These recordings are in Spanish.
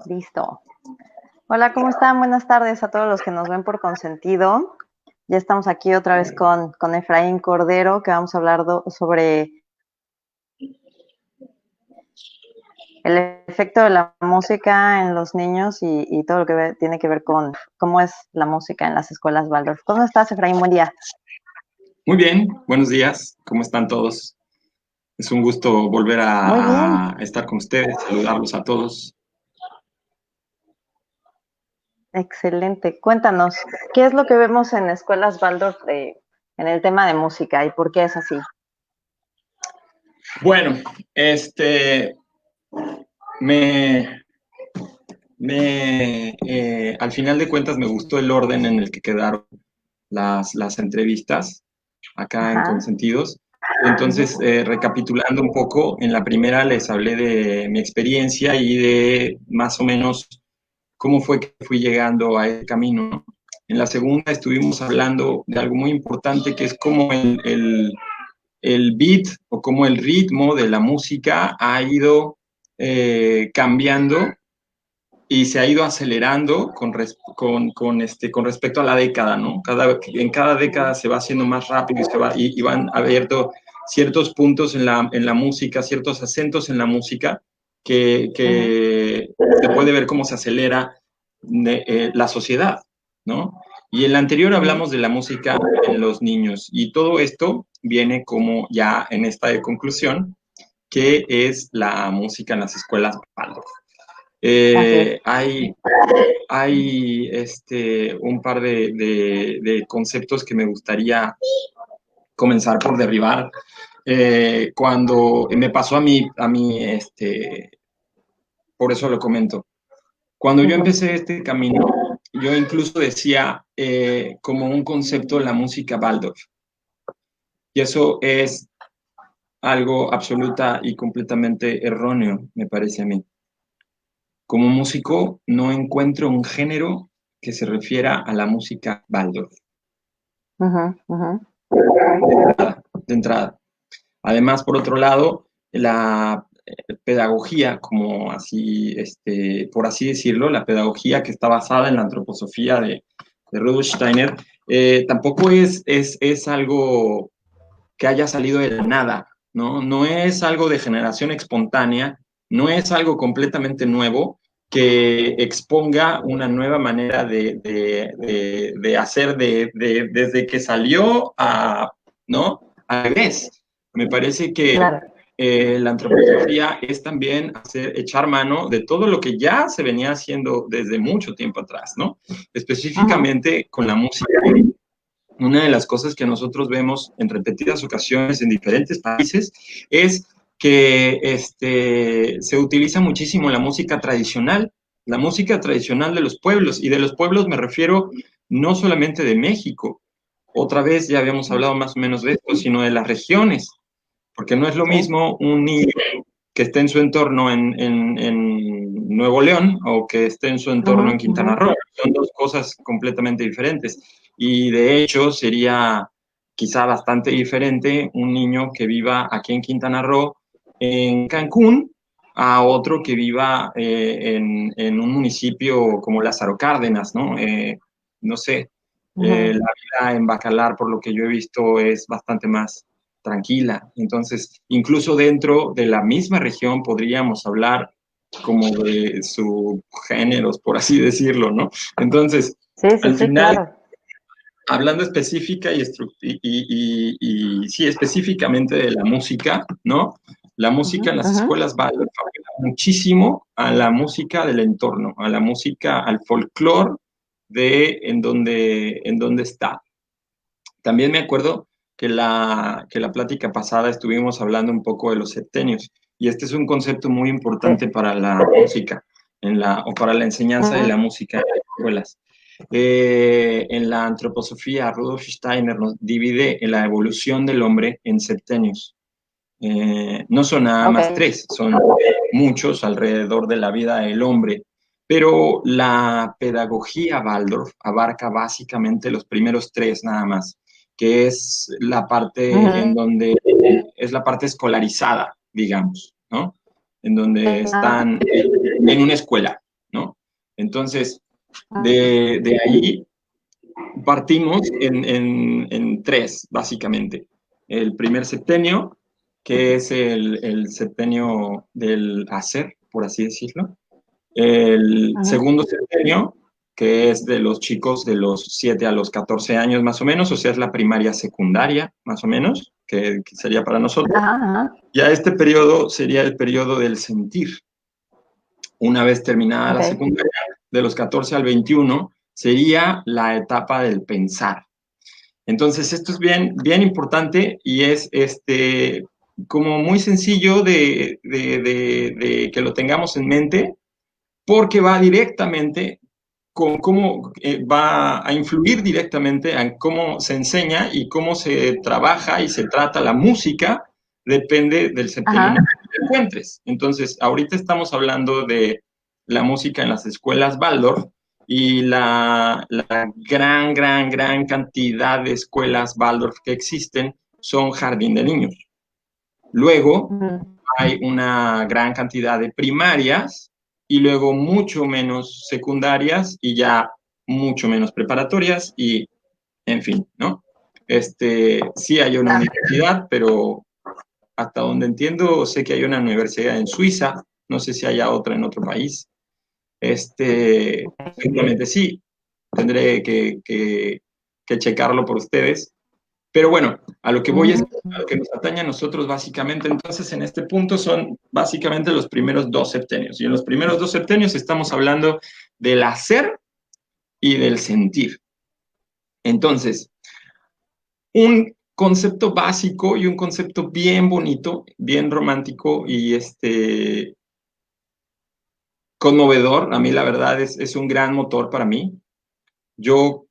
Listo. Hola, ¿cómo están? Buenas tardes a todos los que nos ven por Consentido. Ya estamos aquí otra vez con Efraín Cordero, que vamos a hablar sobre el efecto de la música en los niños y todo lo que tiene que ver con cómo es la música en las escuelas Waldorf. ¿Cómo estás, Efraín? Buen día. Muy bien, buenos días, ¿cómo están todos? Es un gusto volver Muy bien, a estar con ustedes, saludarlos a todos. excelente. Cuéntanos, ¿qué es lo que vemos en escuelas Waldorf en el tema de música y por qué es así? Bueno, me, al final de cuentas me gustó el orden en el que quedaron las entrevistas acá en Ajá. Consentidos. Entonces, Uh-huh. recapitulando un poco, en la primera les hablé de mi experiencia y de más o menos cómo fue que fui llegando a ese camino, ¿no? En la segunda estuvimos hablando de algo muy importante que es cómo el beat o cómo el ritmo de la música ha ido cambiando y se ha ido acelerando con respecto a la década, ¿no? En cada década se va haciendo más rápido y van abierto ciertos puntos en la música, ciertos acentos en la música Uh-huh. que se puede ver cómo se acelera la sociedad, ¿no? Y en la anterior Uh-huh. hablamos de la música en los niños y todo esto viene como ya en esta de conclusión, que es la música en las escuelas Waldorf. Así es. Hay un par de conceptos que me gustaría comenzar por derribar. Cuando me pasó por eso lo comento. Cuando yo Uh-huh. empecé este camino, yo incluso decía como un concepto la música Waldorf. Y eso es algo absoluta y completamente erróneo, me parece a mí. Como músico, no encuentro un género que se refiera a la música Waldorf, Uh-huh. Uh-huh. de entrada. Además, por otro lado, la pedagogía, como así, por así decirlo, la pedagogía que está basada en la antroposofía de Rudolf Steiner, tampoco es algo que haya salido de la nada, ¿no? No es algo de generación espontánea, no es algo completamente nuevo que exponga una nueva manera de hacer desde que salió a, ¿no? Al revés. Me parece que Claro. la antroposofía es también echar mano de todo lo que ya se venía haciendo desde mucho tiempo atrás, ¿no? Ajá. Específicamente con la música. Una de las cosas que nosotros vemos en repetidas ocasiones en diferentes países es que se utiliza muchísimo la música tradicional de los pueblos, y de los pueblos me refiero no solamente de México, otra vez ya habíamos hablado más o menos de esto, sino de las regiones, porque no es lo Sí. mismo un niño que esté en su entorno en Nuevo León o que esté en su entorno en Ujú, Quintana ujú. Roo. Son dos cosas completamente diferentes. Y de hecho sería quizá bastante diferente un niño que viva aquí en Quintana Roo, en Cancún, a otro que viva en un municipio como Lázaro Cárdenas, ¿no? No sé, Ujú. la vida en Bacalar, por lo que yo he visto, es bastante más tranquila. Entonces, incluso dentro de la misma región podríamos hablar como de subgéneros, por así decirlo, ¿no? Entonces, Sí, sí, al sí, final, claro. hablando específica y sí, específicamente de la música, ¿no? La Ujú, música en las ujú. escuelas va muchísimo a la música del entorno, a la música, al folclore de en donde está. También me acuerdo que la plática pasada estuvimos hablando un poco de los septenios, y este es un concepto muy Sí. importante para la música o para la enseñanza de Ujú, la música en las escuelas. En la antroposofía, Rudolf Steiner nos divide en la evolución del hombre en septenios. No son nada más ok. tres, son muchos alrededor de la vida del hombre, pero la pedagogía Waldorf abarca básicamente los primeros tres nada más, que es la parte en Ujú. donde es la parte escolarizada, digamos, ¿no? En donde están en una escuela. Entonces, de ahí partimos en tres, básicamente. El primer septenio, que es el septenio del hacer, por así decirlo. El segundo septenio, que es de los chicos de los 7 a los 14 años más o menos, o sea, es la primaria secundaria más o menos, que sería para nosotros. Ya este periodo sería el periodo del sentir. Una vez terminada la secundaria, de los 14 al 21, sería la etapa del pensar. Entonces, esto es bien, bien importante y es como muy sencillo de que lo tengamos en mente, porque va directamente con cómo va a influir directamente en cómo se enseña y cómo se trabaja y se trata la música, depende del septenio en el que te encuentres. Entonces, ahorita estamos hablando de la música en las escuelas Waldorf y la gran cantidad de escuelas Waldorf que existen son jardín de niños. Luego, hay una gran cantidad de primarias y luego mucho menos secundarias y ya mucho menos preparatorias y, en fin, ¿no? Sí hay una universidad, pero hasta donde entiendo, sé que hay una universidad en Suiza, no sé si haya otra en otro país. Seguramente sí, tendré que checarlo por ustedes. Pero bueno, a lo que voy es a lo que nos atañe a nosotros básicamente, entonces en este punto son básicamente los primeros 2 septenios. Y en los primeros 2 septenios estamos hablando del hacer y del sentir. Entonces, un concepto básico y un concepto bien bonito, bien romántico y conmovedor, a mí la verdad es un gran motor para mí. Yo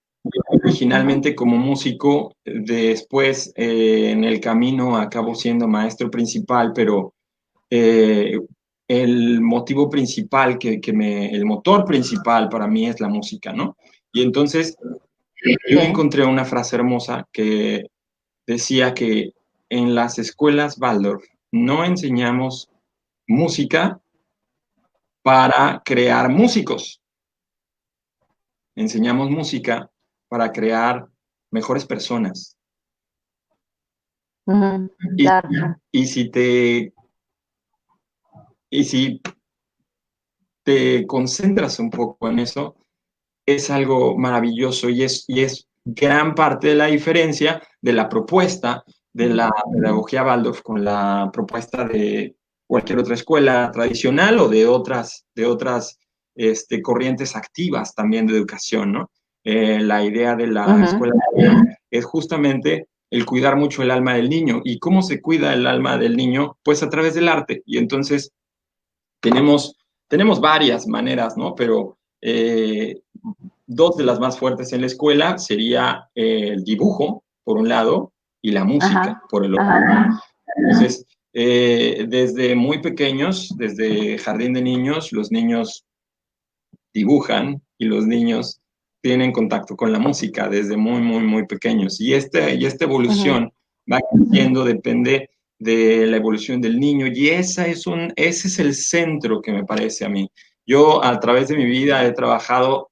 originalmente como músico, después en el camino acabo siendo maestro principal, pero el motivo principal, el motor principal para mí es la música, ¿no? Y entonces yo encontré una frase hermosa que decía que en las escuelas Waldorf no enseñamos música para crear músicos, enseñamos música para crear mejores personas. Y si te concentras un poco en eso, es algo maravilloso y es gran parte de la diferencia de la propuesta de la pedagogía Waldorf con la propuesta de cualquier otra escuela tradicional o de otras corrientes activas también de educación, ¿no? La idea de la escuela es justamente el cuidar mucho el alma del niño. ¿Y cómo se cuida el alma del niño? Pues a través del arte. Y entonces tenemos varias maneras, ¿no? Pero dos de las más fuertes en la escuela sería el dibujo, por un lado, y la música, por el otro. Entonces, desde muy pequeños, desde jardín de niños, los niños dibujan y los niños tienen contacto con la música desde muy pequeños. Y esta evolución va creciendo, depende de la evolución del niño, y ese es el centro que me parece a mí. Yo a través de mi vida he trabajado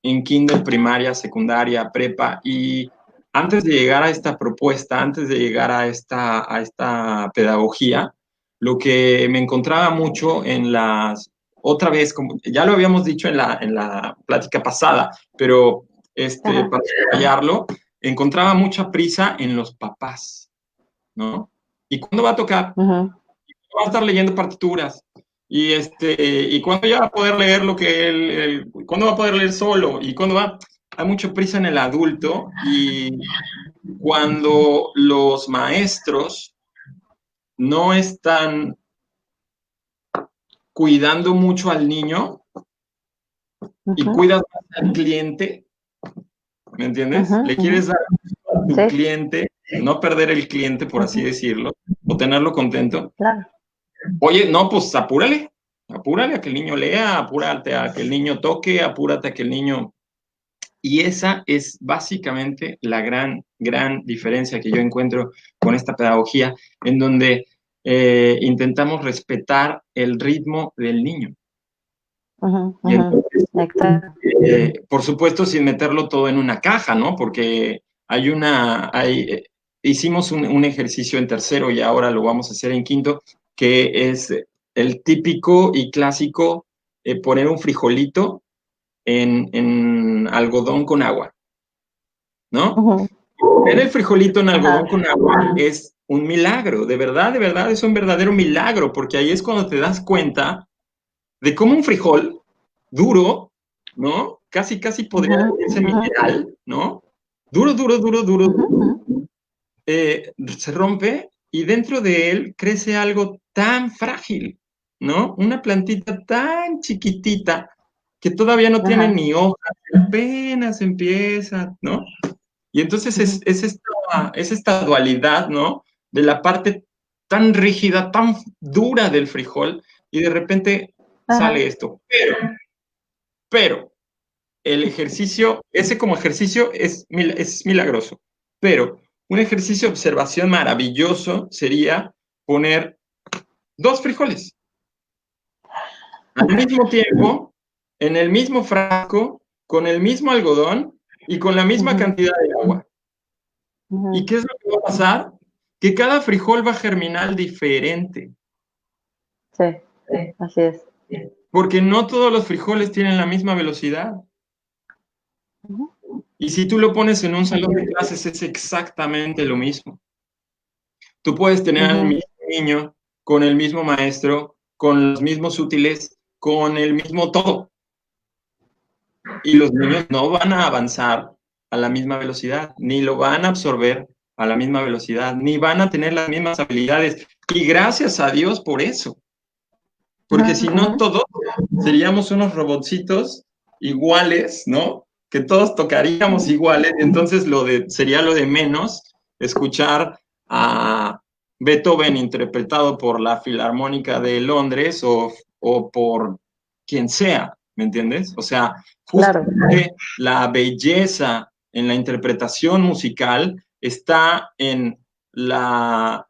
en kinder, primaria, secundaria, prepa, y antes de llegar a esta propuesta, antes de llegar a esta pedagogía, lo que me encontraba mucho otra vez, como ya lo habíamos dicho en la plática pasada, pero para subrayarlo, encontraba mucha prisa en los papás, ¿no? ¿Y cuándo va a tocar? Va a estar leyendo partituras. Y cuándo ya va a poder leer cuándo va a poder leer solo, y cuándo va. Hay mucha prisa en el adulto, y cuando los maestros no están cuidando mucho al niño y cuidas más al cliente, ¿me entiendes? Le quieres dar a tu cliente, no perder el cliente, por así decirlo, o tenerlo contento. Claro. Oye, no, pues apúrale a que el niño lea, apúrate a que el niño toque, apúrate a que el niño... Y esa es básicamente la gran diferencia que yo encuentro con esta pedagogía, en donde intentamos respetar el ritmo del niño. Ujú, Y ujú. entonces, Exacto. por supuesto, sin meterlo todo en una caja, ¿no? Porque hicimos un ejercicio en tercero y ahora lo vamos a hacer en quinto, que es el típico y clásico poner un frijolito en algodón con agua, ¿no? Ujú. Poner el frijolito en Ajá. algodón con agua es un milagro, de verdad, es un verdadero milagro, porque ahí es cuando te das cuenta de cómo un frijol duro, ¿no? Casi, casi podría Ujú, decirse ujú, mineral, ¿no? Duro, duro, duro, duro, ujú, duro, ujú. se rompe y dentro de él crece algo tan frágil, ¿no? Una plantita tan chiquitita que todavía no tiene Ajá. ni hojas, apenas empieza, ¿no? Y entonces Ujú. es esta dualidad, ¿no? De la parte tan rígida, tan dura del frijol, y de repente Ajá. sale esto. Pero el ejercicio, ese como ejercicio es milagroso, pero un ejercicio de observación maravilloso sería poner dos frijoles al mismo tiempo, en el mismo frasco, con el mismo algodón y con la misma Ujú, cantidad de agua. ¿Y ujú. qué es lo que va a pasar? Que cada frijol va a germinar diferente, Sí, así es. porque no todos los frijoles tienen la misma velocidad. Ujú. Y si tú lo pones en un salón Así de es. clases, es exactamente lo mismo. Tú puedes tener al Ujú, mismo niño con el mismo maestro, con los mismos útiles, con el mismo todo. Y los niños no van a avanzar a la misma velocidad, ni lo van a absorber a la misma velocidad, ni van a tener las mismas habilidades. Y gracias a Dios por eso. ujú, Porque si ujú. no, todos seríamos unos robotcitos iguales, ¿no? Que todos tocaríamos iguales, y entonces sería lo de menos escuchar a Beethoven interpretado por la Filarmónica de Londres o por quien sea, ¿me entiendes? O sea, Claro. justamente la belleza en la interpretación musical está en la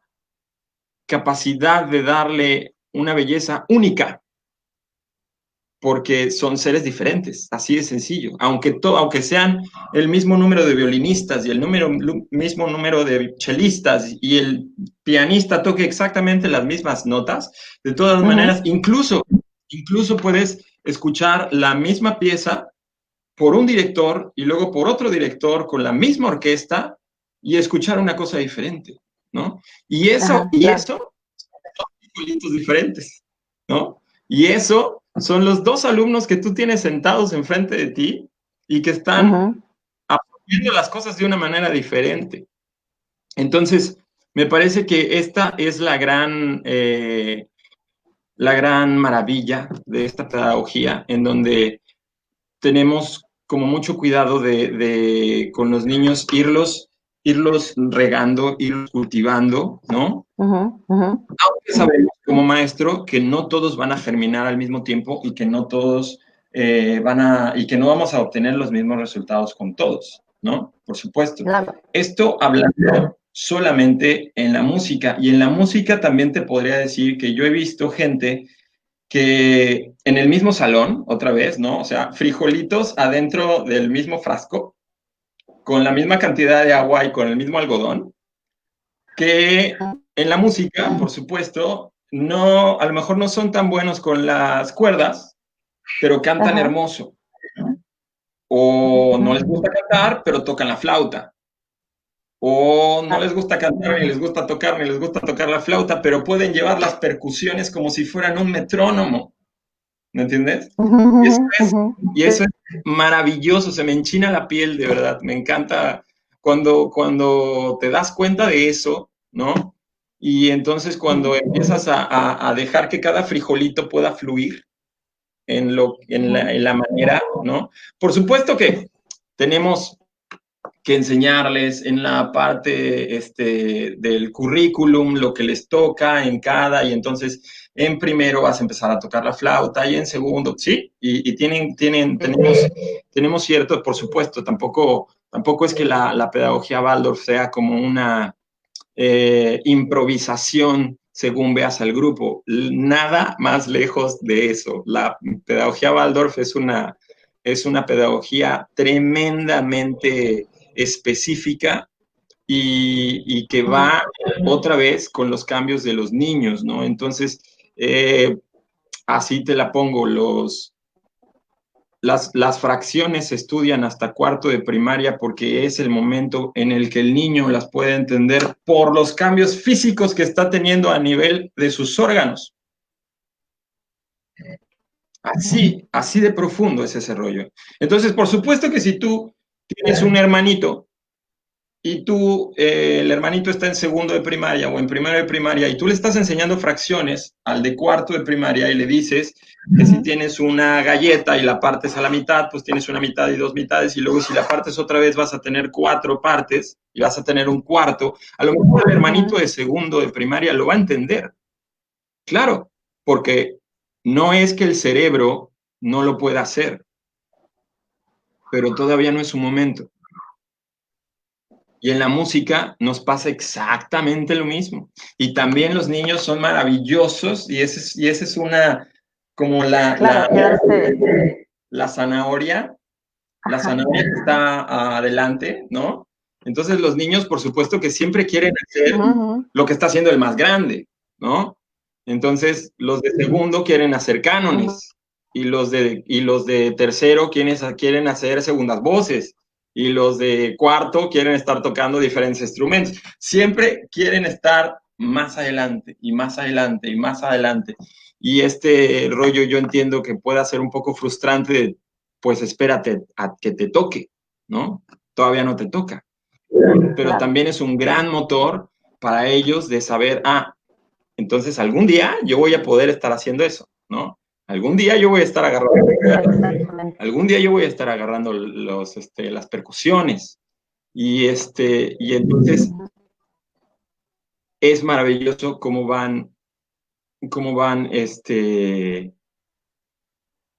capacidad de darle una belleza única porque son seres diferentes, así de sencillo. Aunque sean el mismo número de violinistas y el mismo número de chelistas y el pianista toque exactamente las mismas notas, de todas Ujú, maneras, incluso puedes escuchar la misma pieza por un director y luego por otro director con la misma orquesta y escuchar una cosa diferente, ¿no? Y eso, ajá, y claro. eso igualitos diferentes, ¿no? Y eso son los dos alumnos que tú tienes sentados enfrente de ti y que están Ujú, viendo las cosas de una manera diferente. Entonces, me parece que esta es la gran maravilla de esta pedagogía, en donde tenemos como mucho cuidado con los niños irlos regando, irlos cultivando, ¿no? ujú, ujú. Sabemos como maestro que no todos van a germinar al mismo tiempo y que no todos y que no vamos a obtener los mismos resultados con todos, ¿no? Por supuesto. Claro. Esto hablando solamente en la música. Y en la música también te podría decir que yo he visto gente que en el mismo salón, otra vez, ¿no? O sea, frijolitos adentro del mismo frasco, con la misma cantidad de agua y con el mismo algodón, que en la música, por supuesto, no, a lo mejor no son tan buenos con las cuerdas, pero cantan Ajá. hermoso. O no les Ujú. gusta cantar, pero tocan la flauta. O no les Claro. gusta cantar, ni les gusta tocar, ni les gusta tocar la flauta, pero pueden llevar las percusiones como si fueran un metrónomo. ¿Me entiendes? Ujú, Y eso ujú, es, ujú. y Sí. eso es maravilloso, se me enchina la piel, de verdad. Me encanta cuando te das cuenta de eso, ¿no? Y entonces cuando empiezas a dejar que cada frijolito pueda fluir Ujú, en la manera, ¿no? Por supuesto que tenemos que enseñarles en la parte del currículum lo que les toca en cada, y entonces en primero vas a empezar a tocar la flauta y en segundo, sí, y tenemos cierto, por supuesto, tampoco es que la pedagogía Waldorf sea como una improvisación según veas al grupo. Nada más lejos de eso. La pedagogía Waldorf es una pedagogía tremendamente específica y que va otra vez con los cambios de los niños, ¿no? Entonces, así te la pongo, las fracciones se estudian hasta cuarto de primaria porque es el momento en el que el niño las puede entender por los cambios físicos que está teniendo a nivel de sus órganos. Así de profundo es ese rollo. Entonces, por supuesto que si tú tienes un hermanito y tú, el hermanito está en segundo de primaria o en primero de primaria y tú le estás enseñando fracciones al de cuarto de primaria y le dices que si tienes una galleta y la partes a la mitad, pues tienes una mitad y dos mitades y luego si la partes otra vez vas a tener cuatro partes y vas a tener un cuarto, a lo mejor el hermanito de segundo de primaria lo va a entender. Claro, porque no es que el cerebro no lo pueda hacer, pero todavía no es su momento. Y en la música nos pasa exactamente lo mismo. Y también los niños son maravillosos y esa es una, como Claro, la zanahoria, la zanahoria que está adelante, ¿no? Entonces los niños, por supuesto que siempre quieren hacer lo que está haciendo el más grande, ¿no? Entonces los de segundo quieren hacer cánones y los de tercero quieren hacer segundas voces y los de cuarto quieren estar tocando diferentes instrumentos. Siempre quieren estar más adelante y más adelante y más adelante. Y este rollo yo entiendo que pueda ser un poco frustrante, pues espérate a que te toque, ¿no? Todavía no te toca. Pero también es un gran motor para ellos de saber, entonces algún día yo voy a poder estar haciendo eso, ¿no? Algún día yo voy a estar agarrando, algún día yo voy a estar agarrando las percusiones y entonces es maravilloso cómo van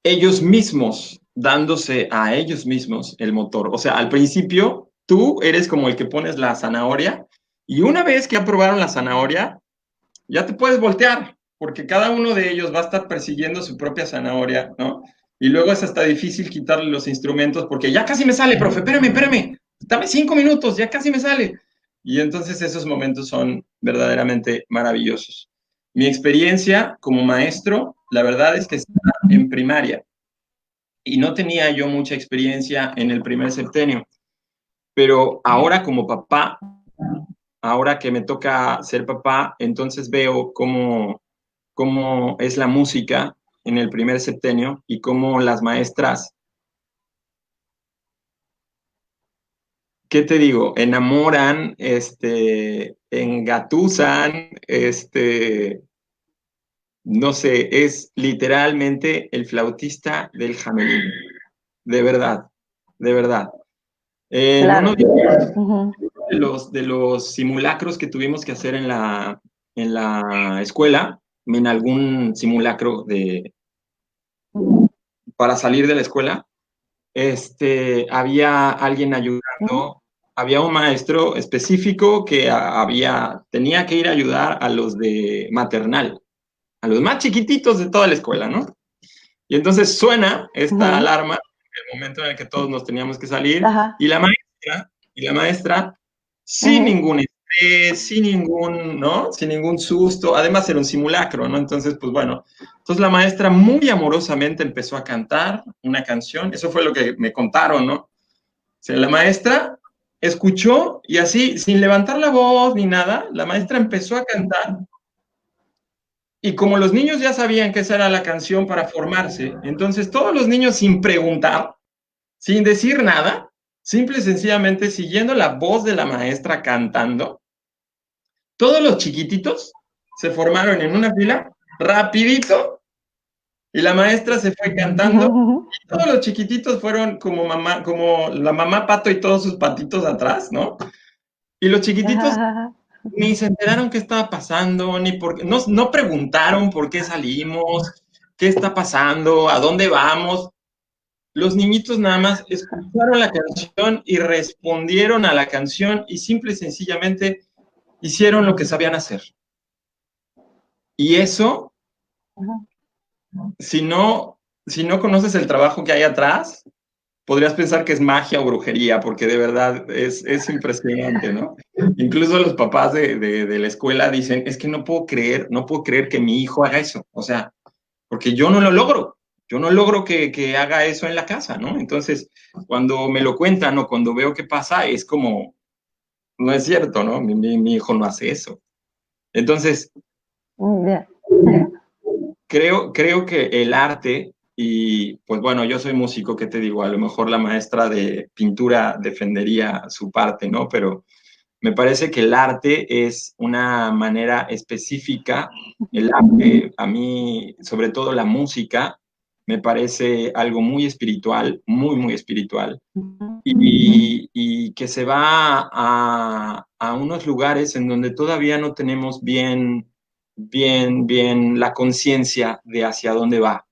ellos mismos dándose a ellos mismos el motor. O sea, al principio tú eres como el que pones la zanahoria y una vez que aprobaron la zanahoria, ya te puedes voltear, porque cada uno de ellos va a estar persiguiendo su propia zanahoria, ¿no? Y luego es hasta difícil quitarle los instrumentos porque ya casi me sale, profe, espérame, dame 5 minutos, ya casi me sale. Y entonces esos momentos son verdaderamente maravillosos. Mi experiencia como maestro, la verdad es que estaba en primaria y no tenía yo mucha experiencia en el primer septenio, pero ahora como papá, ahora que me toca ser papá, entonces veo cómo es la música en el primer septenio y cómo las maestras, ¿qué te digo? Enamoran, engatusan, no sé, es literalmente el flautista del Jamelín, de verdad, de verdad. En uno de los simulacros que tuvimos que hacer en la escuela, en algún simulacro para salir de la escuela, había alguien ayudando, había un maestro específico que tenía que ir a ayudar a los de maternal, a los más chiquititos de toda la escuela, ¿no? Y entonces suena esta alarma, el momento en el que todos nos teníamos que salir, y la maestra, sin ningún estrés, sin ningún, ¿no? Sin ningún susto, además era un simulacro, ¿no? Entonces, pues bueno, entonces la maestra muy amorosamente empezó a cantar una canción, eso fue lo que me contaron, ¿no? O sea, la maestra escuchó y así, sin levantar la voz ni nada, la maestra empezó a cantar y como los niños ya sabían que esa era la canción para formarse, entonces todos los niños sin preguntar, sin decir nada, simple y sencillamente siguiendo la voz de la maestra cantando, todos los chiquititos se formaron en una fila rapidito y la maestra se fue cantando y todos los chiquititos fueron como la mamá pato y todos sus patitos atrás, ¿no? Y los chiquititos ni se enteraron qué estaba pasando, ni por qué, no preguntaron por qué salimos, qué está pasando, a dónde vamos. Los niñitos nada más escucharon la canción y respondieron a la canción y simple y sencillamente hicieron lo que sabían hacer. Y eso, Ujú. si no, si no conoces el trabajo que hay atrás, podrías pensar que es magia o brujería, porque de verdad es impresionante, ¿no? Incluso los papás de la escuela dicen, es que no puedo creer que mi hijo haga eso, o sea, porque yo no logro que haga eso en la casa, ¿no? Entonces, cuando me lo cuentan o cuando veo qué pasa, es como, no es cierto, ¿no? Mi hijo no hace eso. Entonces, Ya. creo que el arte, y pues bueno, yo soy músico, ¿qué te digo? A lo mejor la maestra de pintura defendería su parte, ¿no? Pero me parece que el arte es una manera específica. El arte, a mí, sobre todo la música, me parece algo muy espiritual, muy espiritual, y que se va a unos lugares en donde todavía no tenemos bien la conciencia de hacia dónde va.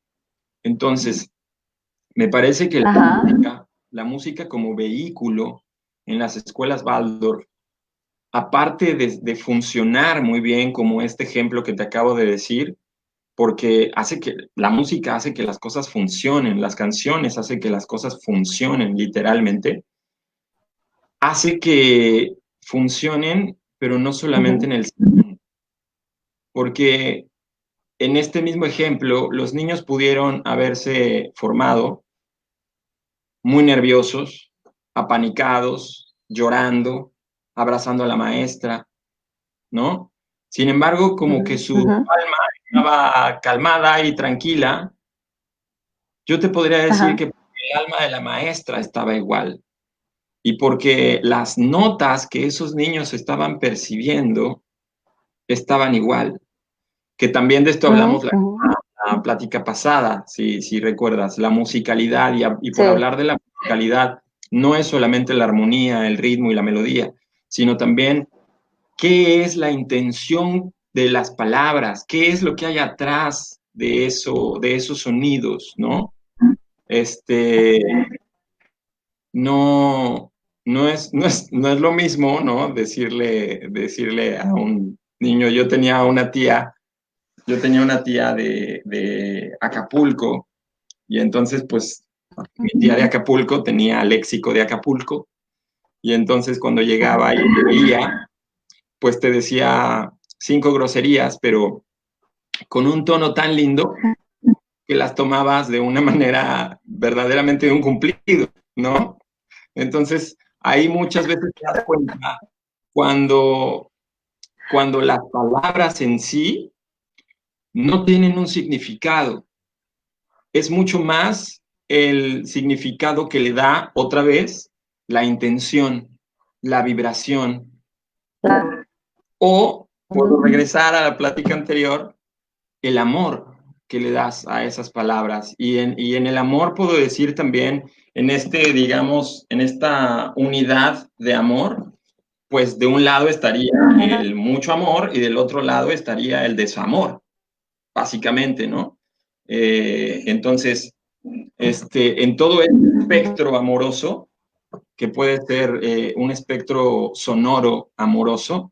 Entonces, me parece que Ajá. la música como vehículo en las escuelas Waldorf, aparte de funcionar muy bien como este ejemplo que te acabo de decir, porque hace que la música hace que las cosas funcionen, las canciones hacen que las cosas funcionen literalmente, hace que funcionen, pero no solamente Ujú. en el salón, porque en este mismo ejemplo, los niños pudieron haberse formado muy nerviosos, apanicados, llorando, abrazando a la maestra, ¿no? Sin embargo, como que su Ujú. alma estaba calmada y tranquila, yo te podría decir que Ajá. el alma de la maestra estaba igual y porque las notas que esos niños estaban percibiendo estaban igual, que también de esto Ujú. hablamos Ujú. la plática pasada, si recuerdas, la musicalidad y Sí. por hablar de la musicalidad, no es solamente la armonía, el ritmo y la melodía, sino también qué es la intención de las palabras, qué es lo que hay atrás de eso, de esos sonidos, ¿no? Este, no, no es lo mismo, ¿no? Decirle a un niño, yo tenía una tía de Acapulco, y entonces, pues, mi tía de Acapulco tenía léxico de Acapulco, y entonces cuando llegaba y te veía, pues te decía 5 groserías, pero con un tono tan lindo que las tomabas de una manera verdaderamente de un cumplido, ¿no? Entonces, ahí muchas veces te das cuenta cuando, cuando las palabras en sí no tienen un significado, es mucho más el significado que le da otra vez la intención, la vibración. Claro. O puedo Ujú. regresar a la plática anterior, el amor que le das a esas palabras. Y en el amor puedo decir también, en este, digamos, en esta unidad de amor, pues de un lado estaría Ajá. el mucho amor y del otro lado estaría el desamor, básicamente, ¿no? Entonces, en todo el Ujú. espectro amoroso, que puede ser un espectro sonoro amoroso,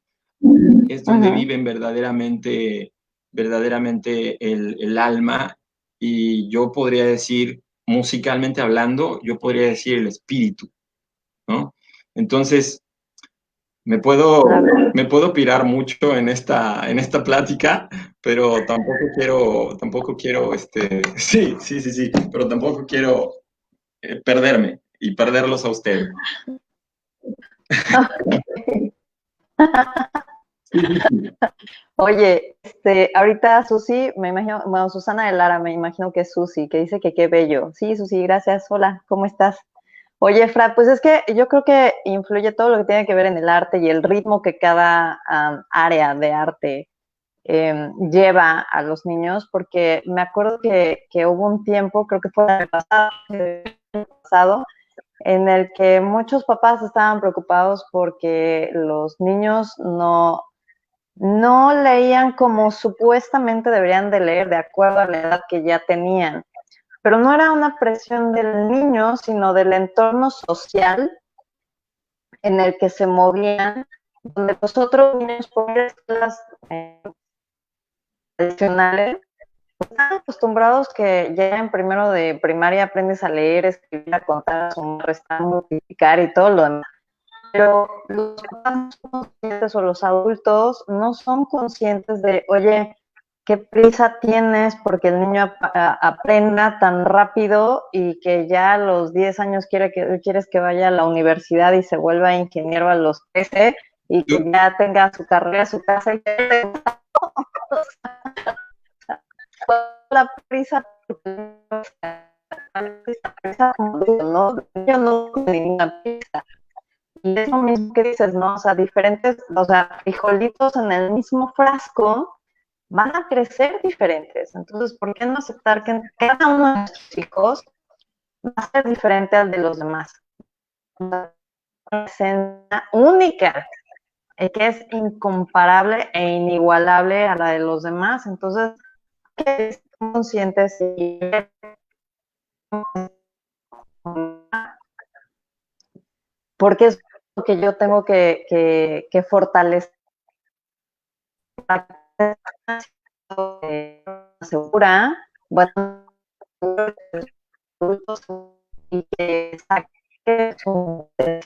es donde Ujú. viven verdaderamente el alma, y yo podría decir, musicalmente hablando, yo podría decir el espíritu, ¿no? Entonces, Claro. me puedo pirar mucho en esta plática, pero tampoco quiero, sí, pero tampoco quiero perderme y perderlos a ustedes. Sí, sí, sí. Oye, ahorita Susi, me imagino, bueno, Susana de Lara, me imagino que es Susi, que dice que qué bello. Sí, Susi, gracias. Hola, ¿cómo estás? Oye, Fra, pues es que yo creo que influye todo lo que tiene que ver en el arte y el ritmo que cada área de arte lleva a los niños, porque me acuerdo que hubo un tiempo, creo que fue el año pasado, en el que muchos papás estaban preocupados porque los niños no leían como supuestamente deberían de leer de acuerdo a la edad que ya tenían. Pero no era una presión del niño, sino del entorno social en el que se movían, donde los otros niños por escuelas tradicionales, están acostumbrados que ya en primero de primaria aprendes a leer, escribir, a contar, a sumar, restar, multiplicar y todo lo demás. Pero los papás no son conscientes o los adultos no son conscientes de, oye, qué prisa tienes porque el niño aprenda tan rápido y que ya a los 10 años quieres que vaya a la universidad y se vuelva ingeniero a los 13 y que ya tenga su carrera, su casa y que la prisa, no, yo no tengo ninguna prisa. Y es lo mismo que dices, ¿no? O sea, diferentes, o sea, frijolitos en el mismo frasco van a crecer diferentes. Entonces, ¿por qué no aceptar que cada uno de nuestros hijos va a ser diferente al de los demás? Una esencia única, que es incomparable e inigualable a la de los demás. Entonces, que es consciente si porque es lo que yo tengo que fortalecer segura, bueno, y que saque su en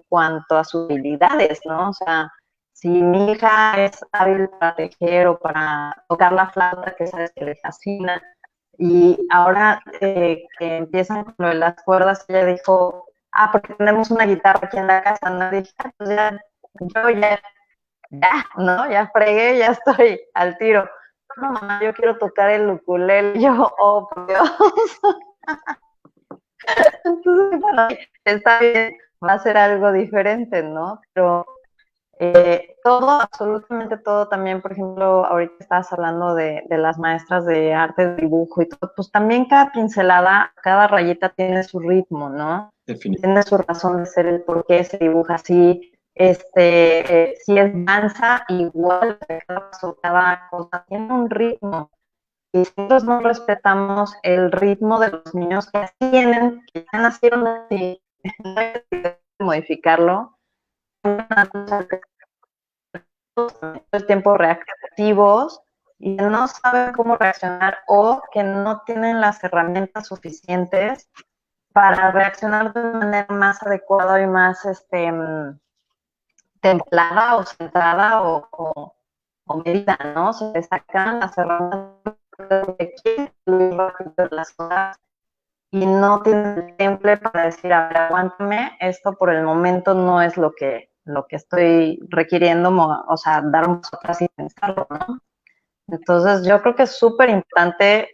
cuanto a sus habilidades, ¿no? O sea, si mi hija es hábil para tejer o para tocar la flauta, que sabes que le fascina, y ahora que empiezan con lo de las cuerdas, ella dijo, porque tenemos una guitarra aquí en la casa, ¿no? Dije, pues ya, yo ¿no? Ya fregué, ya estoy al tiro. No, mamá, yo quiero tocar el ukulele. Yo, oh, por Dios. Entonces, bueno, está bien, va a ser algo diferente, ¿no? Pero todo, absolutamente todo también, por ejemplo, ahorita estabas hablando de las maestras de arte, de dibujo y todo, pues también cada pincelada, cada rayita tiene su ritmo, ¿no? Tiene su razón de ser, el por qué se dibuja así, si es danza, igual, cada cosa tiene un ritmo. Y si nosotros no respetamos el ritmo de los niños que así tienen, que ya nacieron así, no hay que modificarlo, todo el tiempo reactivos y no saben cómo reaccionar o que no tienen las herramientas suficientes para reaccionar de una manera más adecuada y más templada o centrada o medida, ¿no? Se destacan las herramientas que quieren las cosas y no tienen el temple para decir, a ver, aguántame, esto por el momento no es lo que estoy requiriendo, o sea, dar un paso atrás y pensarlo, ¿no? Entonces, yo creo que es súper importante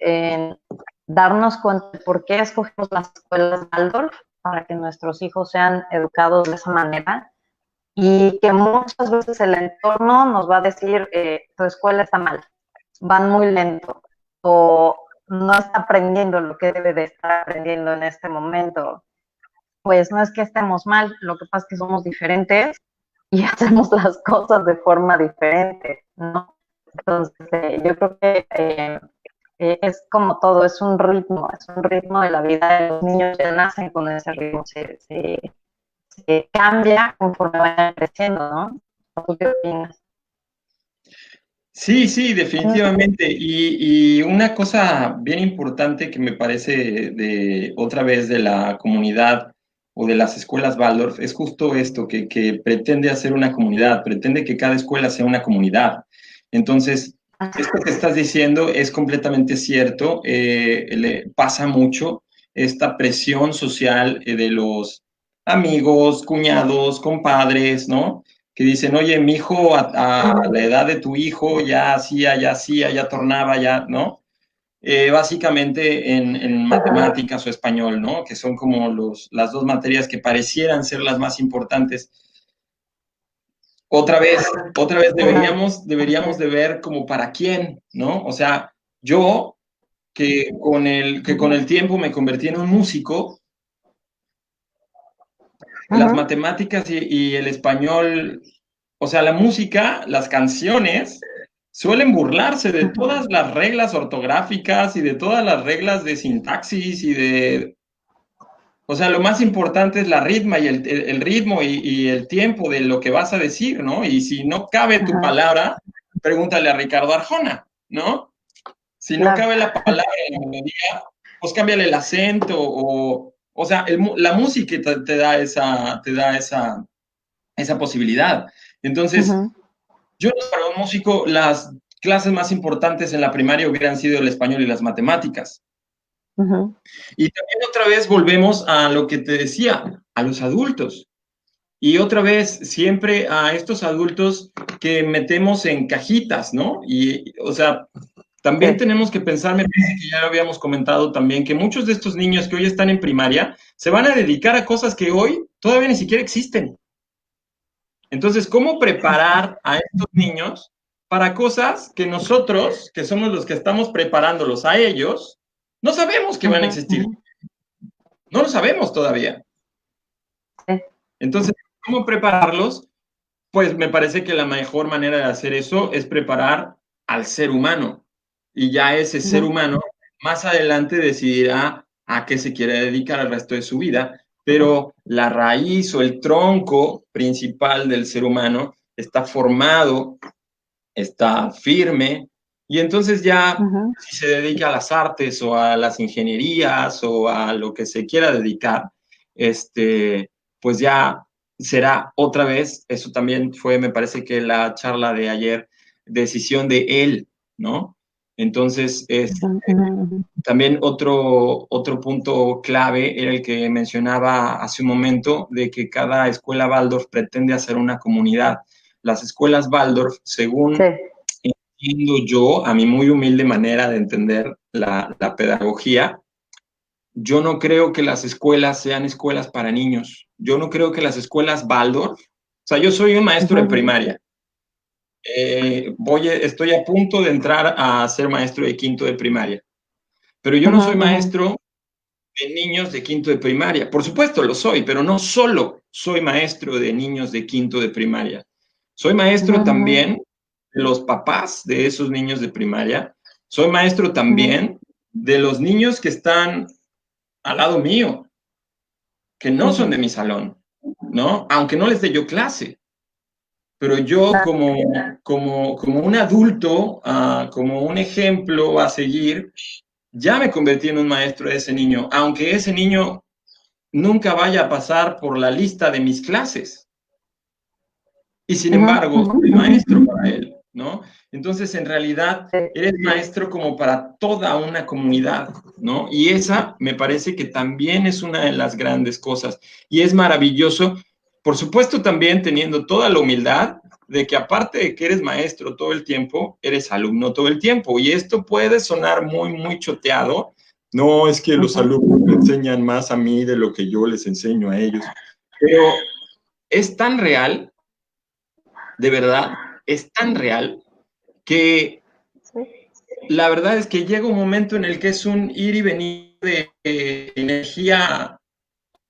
darnos cuenta de por qué escogemos las escuelas Waldorf para que nuestros hijos sean educados de esa manera y que muchas veces el entorno nos va a decir, tu escuela está mal, van muy lento o no está aprendiendo lo que debe de estar aprendiendo en este momento. Pues no es que estemos mal, lo que pasa es que somos diferentes y hacemos las cosas de forma diferente, ¿no? Entonces, yo creo que es como todo, es un ritmo de la vida. Los niños ya nacen con ese ritmo, se cambia conforme vayan creciendo, ¿no? ¿Tú qué opinas? Sí, sí, definitivamente. Y una cosa bien importante que me parece de otra vez de la comunidad o de las escuelas Waldorf es justo esto, que pretende hacer una comunidad, pretende que cada escuela sea una comunidad. Entonces, esto que estás diciendo es completamente cierto, le pasa mucho esta presión social de los amigos, cuñados, compadres, ¿no? Que dicen, oye, mi hijo a la edad de tu hijo ya hacía, ya tornaba, ya, ¿no? Básicamente en matemáticas o español, ¿no? Que son como las dos materias que parecieran ser las más importantes. Otra vez deberíamos de ver como para quién, ¿no? O sea, yo que con el tiempo me convertí en un músico, las matemáticas y el español, o sea, la música, las canciones, suelen burlarse de todas las reglas ortográficas y de todas las reglas de sintaxis y de... O sea, lo más importante es la ritma y el ritmo y el tiempo de lo que vas a decir, ¿no? Y si no cabe tu palabra, pregúntale a Ricardo Arjona, ¿no? Si no claro. cabe la palabra en la melodía, pues cámbiale el acento o sea, la música te da esa posibilidad. Entonces, Ujú, yo para un músico, las clases más importantes en la primaria hubieran sido el español y las matemáticas. ujú. Y también otra vez volvemos a lo que te decía, a los adultos. Y otra vez, siempre a estos adultos que metemos en cajitas, ¿no? Y, o sea, también Sí. tenemos que pensar, me parece que ya lo habíamos comentado también, que muchos de estos niños que hoy están en primaria se van a dedicar a cosas que hoy todavía ni siquiera existen. Entonces, ¿cómo preparar a estos niños para cosas que nosotros, que somos los que estamos preparándolos a ellos, no sabemos que van a Ujú, existir? ujú. No lo sabemos todavía. Sí. Entonces, ¿cómo prepararlos? Pues me parece que la mejor manera de hacer eso es preparar al ser humano. Y ya ese ser Ujú, humano más adelante decidirá a qué se quiere dedicar el resto de su vida, pero la raíz o el tronco principal del ser humano está formado, está firme, y entonces ya ujú. si se dedica a las artes o a las ingenierías o a lo que se quiera dedicar, pues ya será otra vez, eso también fue, me parece que la charla de ayer, decisión de él, ¿no? Entonces, Ujú, ujú. también otro punto clave era el que mencionaba hace un momento, de que cada escuela Waldorf pretende hacer una comunidad. Las escuelas Waldorf, Sí. según entiendo yo, a mi muy humilde manera de entender la pedagogía, yo no creo que las escuelas sean escuelas para niños. Yo no creo que las escuelas Waldorf, o sea, yo soy un maestro Ujú, de ujú, primaria. Estoy a punto de entrar a ser maestro de quinto de primaria, pero yo no ujú, soy ujú, maestro de niños de quinto de primaria. Por supuesto lo soy, pero no solo soy maestro de niños de quinto de primaria. Soy ujú, maestro ujú, también de los papás de esos niños de primaria. Soy maestro ujú, también de los niños que están al lado mío, que no son ujú. de mi salón, ¿no? Aunque no les dé yo clase. Pero yo Claro. como un adulto, como un ejemplo a seguir, ya me convertí en un maestro de ese niño, aunque ese niño nunca vaya a pasar por la lista de mis clases. Y sin Ujú, embargo, ujú. soy maestro para él, ¿no? Entonces, en realidad, Sí. eres maestro como para toda una comunidad, ¿no? Y esa me parece que también es una de las grandes cosas. Y es maravilloso, por supuesto, también teniendo toda la humildad de que aparte de que eres maestro todo el tiempo, eres alumno todo el tiempo. Y esto puede sonar muy, muy choteado. No, es que los Ujú. alumnos me enseñan más a mí de lo que yo les enseño a ellos. Pero es tan real, de verdad, es tan real que Sí. la verdad es que llega un momento en el que es un ir y venir de energía,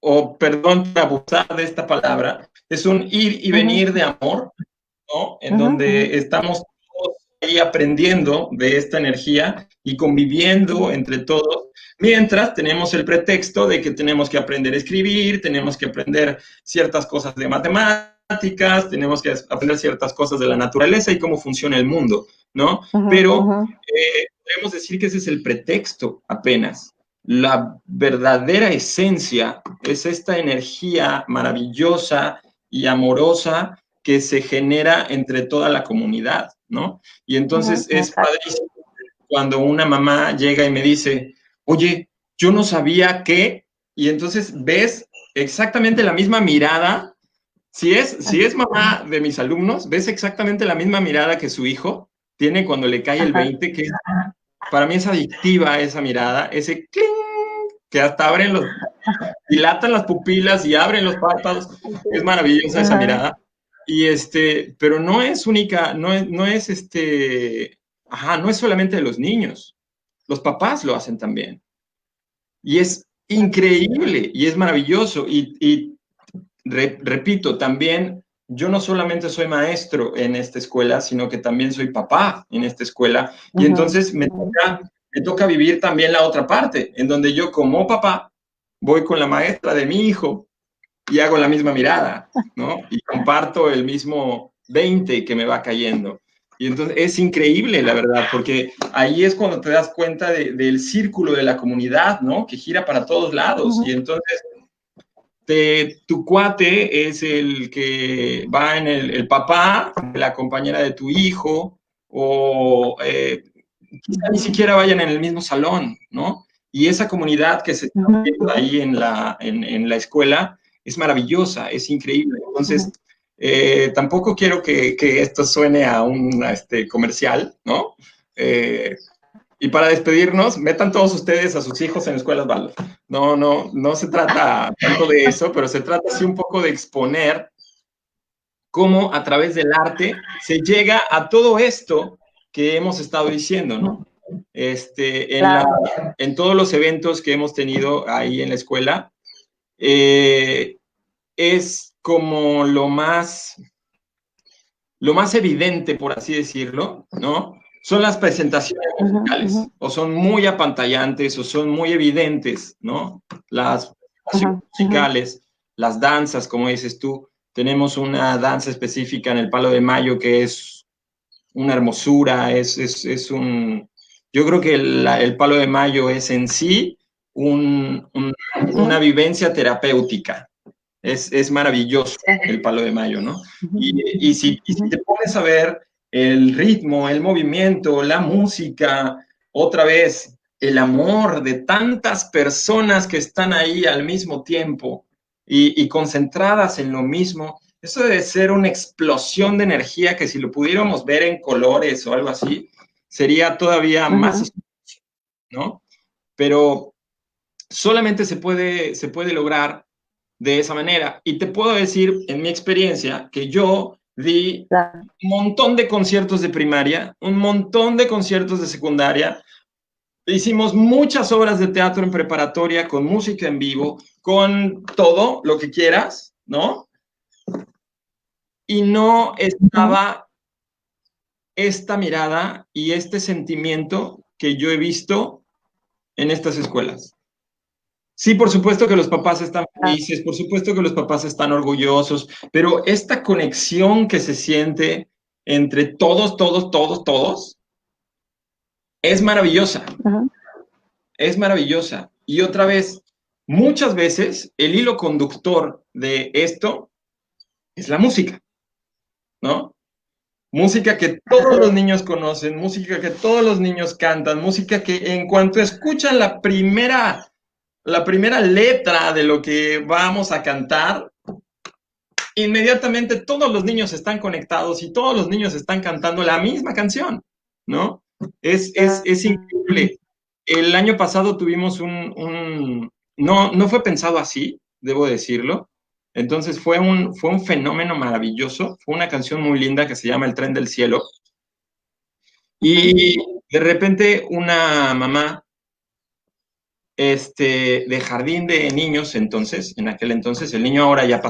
o perdón por abusar de esta palabra, es un ir y Ujú, venir de amor, ¿no? En ujú, ujú, donde estamos todos ahí aprendiendo de esta energía y conviviendo entre todos, mientras tenemos el pretexto de que tenemos que aprender a escribir, tenemos que aprender ciertas cosas de matemáticas, tenemos que aprender ciertas cosas de la naturaleza y cómo funciona el mundo, ¿no? ujú, Pero ujú, podemos decir que ese es el pretexto apenas. La verdadera esencia es esta energía maravillosa y amorosa que se genera entre toda la comunidad, ¿no? Y ujú. entonces es Exacto. padrísimo cuando una mamá llega y me dice, oye, yo no sabía qué, y entonces ves exactamente la misma mirada. Si es mamá de mis alumnos, ves exactamente la misma mirada que su hijo tiene cuando le cae el Ajá. 20, que para mí es adictiva esa mirada, ese cling, que hasta dilatan las pupilas y abren los párpados. Es maravillosa esa Ajá. mirada. Pero no es única, no es solamente de los niños. Los papás lo hacen también. Y es increíble y es maravilloso. Repito, también yo no solamente soy maestro en esta escuela, sino que también soy papá en esta escuela. Y Ujú, entonces ujú. me toca vivir también la otra parte, en donde yo como papá voy con la maestra de mi hijo y hago la misma mirada, ¿no? Y comparto el mismo 20 que me va cayendo. Y entonces es increíble, la verdad, porque ahí es cuando te das cuenta del círculo de la comunidad, ¿no? Que gira para todos lados. Y entonces tu cuate es el que va en el papá, la compañera de tu hijo, o quizá ni siquiera vayan en el mismo salón, ¿no? Y esa comunidad que se está viendo ahí en la escuela es maravillosa, es increíble. Entonces, tampoco quiero que esto suene a un comercial, ¿no? Y para despedirnos, metan todos ustedes a sus hijos en escuelas Waldorf. No se trata tanto de eso, pero se trata sí un poco de exponer cómo a través del arte se llega a todo esto que hemos estado diciendo, ¿no? En todos los eventos que hemos tenido ahí en la escuela, es como lo más evidente, por así decirlo, ¿no? Son las presentaciones musicales, o son muy apantallantes, o son muy evidentes, ¿no? Las presentaciones musicales, las danzas, como dices tú. Tenemos una danza específica en el Palo de Mayo que es una hermosura, yo creo que el Palo de Mayo es en sí una vivencia terapéutica. Es maravilloso el Palo de Mayo, ¿no? Y si te pones a ver el ritmo, el movimiento, la música, otra vez, el amor de tantas personas que están ahí al mismo tiempo y concentradas en lo mismo, eso debe ser una explosión de energía que si lo pudiéramos ver en colores o algo así, sería todavía más, ¿no? Pero solamente se puede lograr de esa manera. Y te puedo decir, en mi experiencia, que yo di un montón de conciertos de primaria, un montón de conciertos de secundaria, hicimos muchas obras de teatro en preparatoria, con música en vivo, con todo lo que quieras, ¿no? Y no estaba esta mirada y este sentimiento que yo he visto en estas escuelas. Sí, por supuesto que los papás están felices, por supuesto que los papás están orgullosos, pero esta conexión que se siente entre todos, es maravillosa. Es maravillosa. Y otra vez, muchas veces el hilo conductor de esto es la música, ¿no? Música que todos los niños conocen, música que todos los niños cantan, música que en cuanto escuchan la primera letra de lo que vamos a cantar, inmediatamente todos los niños están conectados y todos los niños están cantando la misma canción, ¿no? Es increíble. El año pasado tuvimos no fue pensado así, debo decirlo. Entonces fue un fenómeno maravilloso. Fue una canción muy linda que se llama El Tren del Cielo. Y de repente una mamá de jardín de niños, entonces, en aquel entonces, el niño ahora ya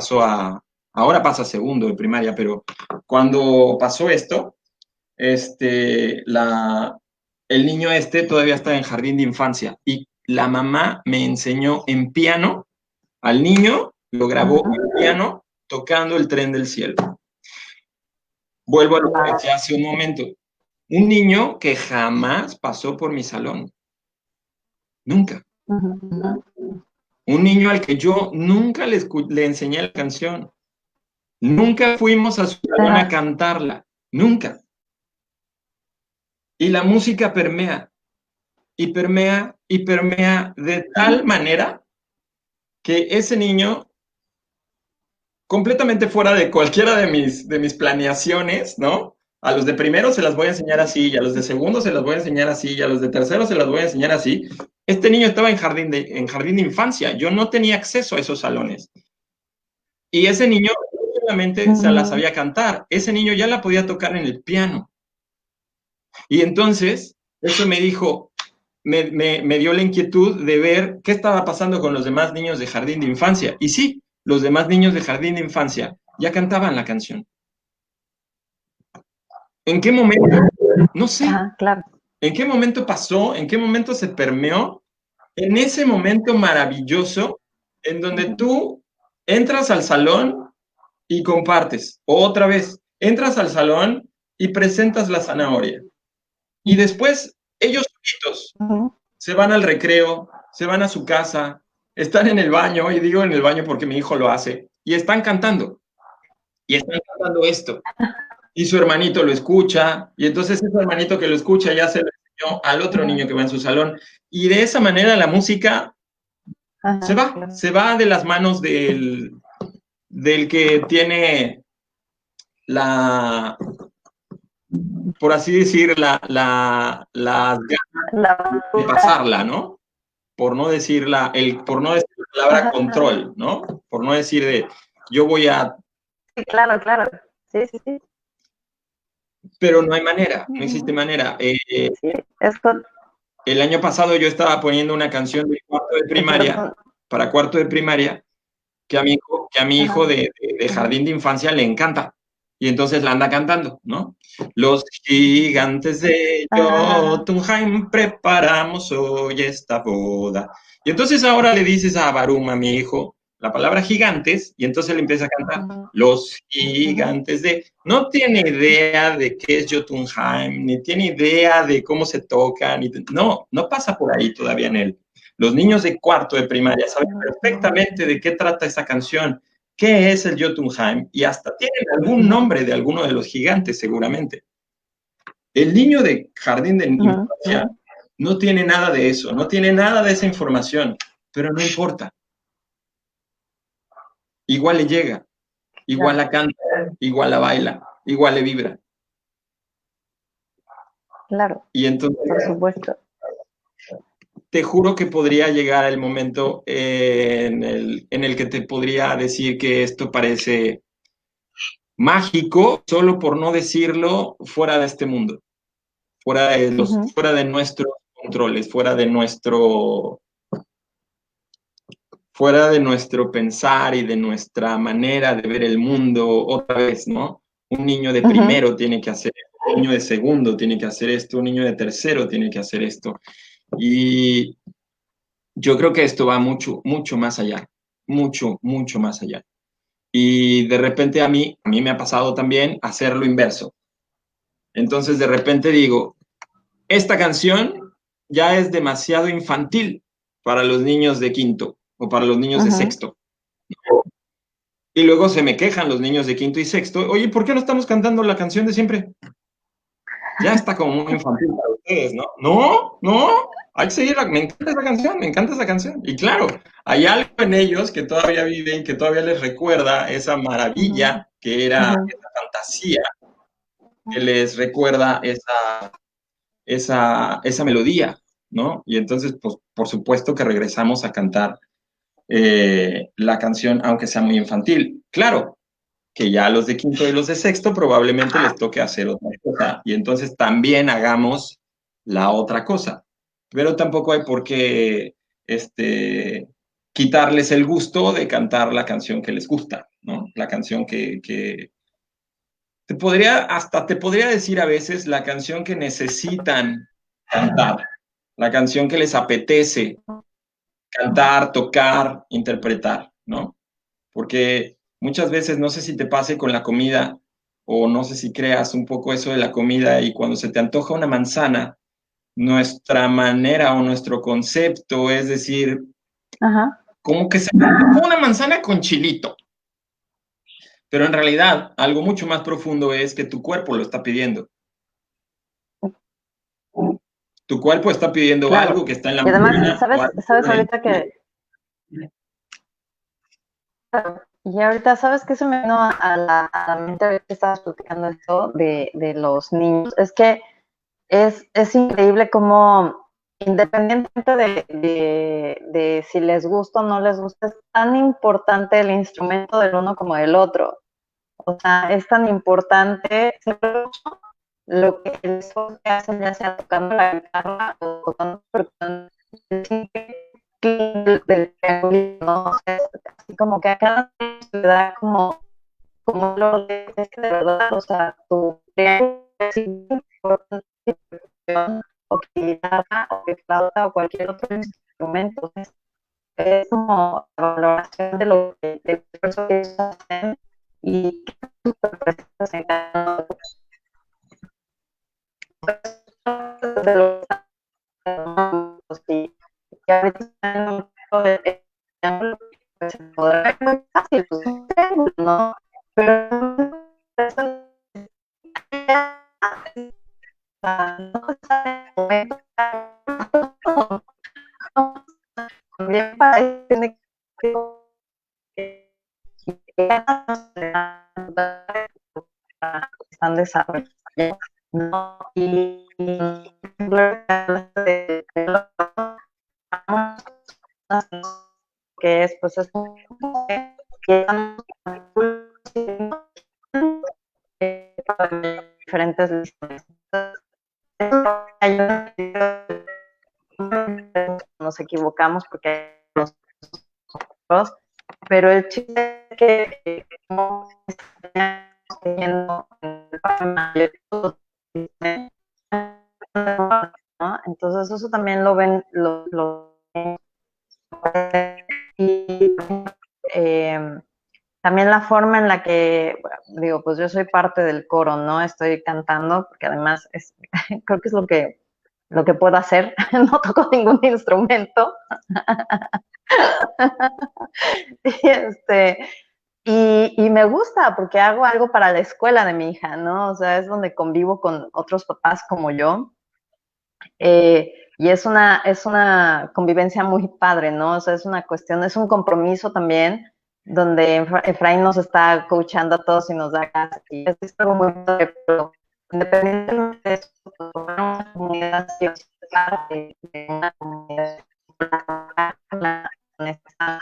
ahora pasa segundo de primaria, pero cuando pasó esto, el niño todavía está en jardín de infancia y la mamá me enseñó en piano al niño, lo grabó en piano tocando El Tren del Cielo. Vuelvo a lo que decía hace un momento. Un niño que jamás pasó por mi salón. Nunca. Un niño al que yo nunca le enseñé la canción. Nunca fuimos a su salón a cantarla. Nunca. Y la música permea. Y permea y permea de tal manera que ese niño, completamente fuera de cualquiera de mis planeaciones, ¿no? A los de primero se las voy a enseñar así, y a los de segundo se las voy a enseñar así, y a los de tercero se las voy a enseñar así. Este niño estaba en jardín de infancia. Yo no tenía acceso a esos salones. Y ese niño solamente se la sabía cantar. Ese niño ya la podía tocar en el piano. Y entonces, eso me dijo, me dio la inquietud de ver qué estaba pasando con los demás niños de jardín de infancia. Y sí, los demás niños de jardín de infancia ya cantaban la canción. ¿En qué momento? No sé. Claro. ¿En qué momento pasó? ¿En qué momento se permeó? En ese momento maravilloso en donde tú entras al salón y compartes. Otra vez, entras al salón y presentas la zanahoria. Y después ellos solitos se van al recreo, se van a su casa, están en el baño, y digo en el baño porque mi hijo lo hace, y están cantando. Y están cantando esto. Y su hermanito lo escucha, y entonces ese hermanito que lo escucha ya se lo enseñó al otro niño que va en su salón. Y de esa manera la música se va de las manos del que tiene la, por así decir, las ganas de pasarla, ¿no? Por no decir por no decir la palabra control, ¿no? Por no decir de, yo voy a... Sí, claro, claro. Sí, sí, sí. Pero no hay manera, no existe manera. Sí, es con... El año pasado yo estaba poniendo una canción de cuarto de primaria, para cuarto de primaria, que a mi hijo de jardín de infancia le encanta. Y entonces la anda cantando, ¿no? Los gigantes de Jotunheim preparamos hoy esta boda. Y entonces ahora le dices a Barum, a mi hijo, la palabra gigantes, y entonces le empieza a cantar. Los gigantes de... No tiene idea de qué es Jotunheim, ni tiene idea de cómo se toca, no pasa por ahí todavía en él. Los niños de cuarto de primaria saben perfectamente de qué trata esa canción, qué es el Jotunheim, y hasta tienen algún nombre de alguno de los gigantes, seguramente. El niño de jardín de infancia no tiene nada de eso, no tiene nada de esa información, pero no importa. Igual le llega, igual la canta, igual la baila, igual le vibra. Claro, y entonces, por supuesto. Te juro que podría llegar el momento en el que te podría decir que esto parece mágico, solo por no decirlo fuera de este mundo, fuera de nuestros controles, fuera de nuestro pensar y de nuestra manera de ver el mundo otra vez, ¿no? Un niño de primero tiene que hacer esto, un niño de segundo tiene que hacer esto, un niño de tercero tiene que hacer esto. Y yo creo que esto va mucho, mucho más allá, mucho, mucho más allá. Y de repente a mí me ha pasado también hacer lo inverso. Entonces de repente digo, esta canción ya es demasiado infantil para los niños de quinto o para los niños de sexto. Y luego se me quejan los niños de quinto y sexto, oye, ¿por qué no estamos cantando la canción de siempre? Ya está como muy infantil para ustedes, ¿no? No, hay que seguir, me encanta esa canción, me encanta esa canción. Y claro, hay algo en ellos que todavía viven, que todavía les recuerda esa maravilla que era esa fantasía, que les recuerda esa melodía, ¿no? Y entonces, pues, por supuesto que regresamos a cantar la canción, aunque sea muy infantil. Claro, que ya a los de quinto y los de sexto probablemente les toque hacer otra cosa, y entonces también hagamos la otra cosa. Pero tampoco hay por qué quitarles el gusto de cantar la canción que les gusta, ¿no? La canción que hasta te podría decir a veces la canción que necesitan cantar, la canción que les apetece cantar, tocar, interpretar, ¿no? Porque muchas veces, no sé si te pase con la comida, o no sé si creas un poco eso de la comida, y cuando se te antoja una manzana, nuestra manera o nuestro concepto es decir, como que se me antoja una manzana con chilito. Pero en realidad, algo mucho más profundo es que tu cuerpo lo está pidiendo. Tu cuerpo está pidiendo algo que está en la manzana. Y además, ¿sabes ahorita que... Y ahorita, ¿sabes qué se me vino a la mente ahorita que estabas platicando esto de los niños? Es que es increíble cómo, independientemente de si les gusta o no les gusta, es tan importante el instrumento del uno como del otro. O sea, es tan importante lo que el esfuerzo que hacen, ya sea tocando la guitarra o tocando percusión, del triangulito, ¿no? O sea, así como que a cada niño se le da como lo de, es que de verdad, o sea, tu triángulo es importante, o que guitarra, o que flauta, o cualquier otro instrumento. Es como la valoración de del esfuerzo que ellos hacen y que súper presentes en cada uno. de los y ahorita en un triángulo, pues, se podrá ver muy fácil, pues, un triángulo, ¿no? Pero eso no está en el momento, también parece que están desarrollando, ¿no? Y que es, pues, es que diferentes listas. Nos equivocamos porque nosotros, pero el chiste es que como estamos teniendo ¿no? Entonces eso también lo ven y también la forma en la que, digo, pues yo soy parte del coro, ¿no? Estoy cantando, porque además es, creo que es lo que puedo hacer. No toco ningún instrumento. Y me gusta porque hago algo para la escuela de mi hija, ¿no? O sea, es donde convivo con otros papás como yo. Y es una convivencia muy padre, ¿no? O sea, es una cuestión, es un compromiso también, donde Efraín nos está coachando a todos y nos da clases. Y es algo muy padre, pero independientemente de eso, pues, una comunidad, de una comunidad, con esta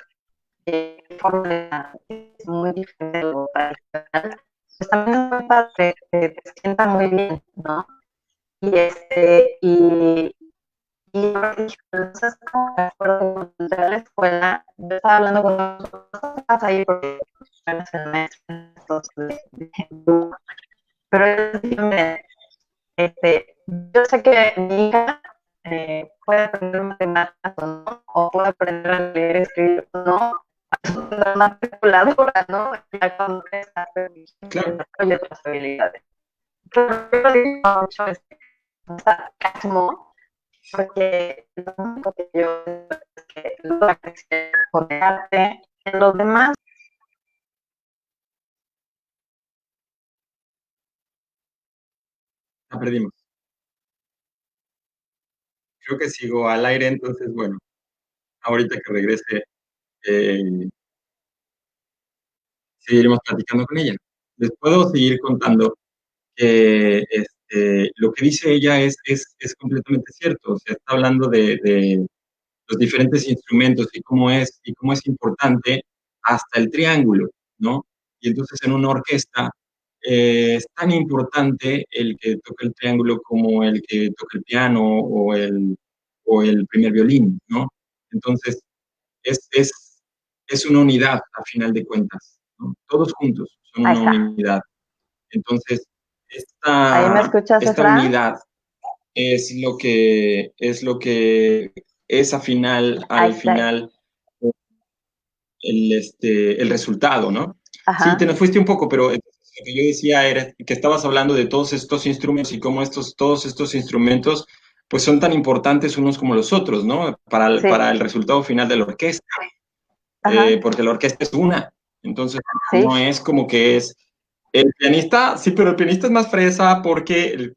forma es muy diferente de lo tradicional, pues también es muy padre, te sienta muy bien, ¿no? Y y entonces, como me acuerdo cuando entré a la escuela, yo estaba hablando con nosotros ahí porque es el maestro pero él dice, yo sé que mi hija puede aprender matemáticas o no, o puede aprender a leer, escribir o no, una calculadora, ¿no? Ya cuando está Claro. desarrolla otras habilidades. Pero yo lo digo mucho es sarcasmo, porque lo único que yo es que logra crecer con el arte en los demás. La perdimos. Creo que sigo al aire, entonces, bueno, ahorita que regrese, eh, seguiremos platicando con ella. Les puedo seguir contando que lo que dice ella es completamente cierto. O sea, está hablando de los diferentes instrumentos y cómo es importante hasta el triángulo, ¿no? Y entonces en una orquesta es tan importante el que toca el triángulo como el que toca el piano o el primer violín, ¿no? Entonces es, es, es una unidad a final de cuentas, ¿no? Todos juntos son Ahí una está. unidad. Entonces, ¿Ahí me escuchas, esta Efra? unidad es lo que es Ahí al está. final el resultado, ¿no? Sí, te Ajá. nos fuiste un poco, pero lo que yo decía era que estabas hablando de todos estos instrumentos y cómo todos estos instrumentos pues son tan importantes unos como los otros, ¿no? Para Sí. el resultado final de la orquesta, Ajá. porque la orquesta es una, entonces Sí. no es como que es el pianista, sí, pero el pianista es más fresa porque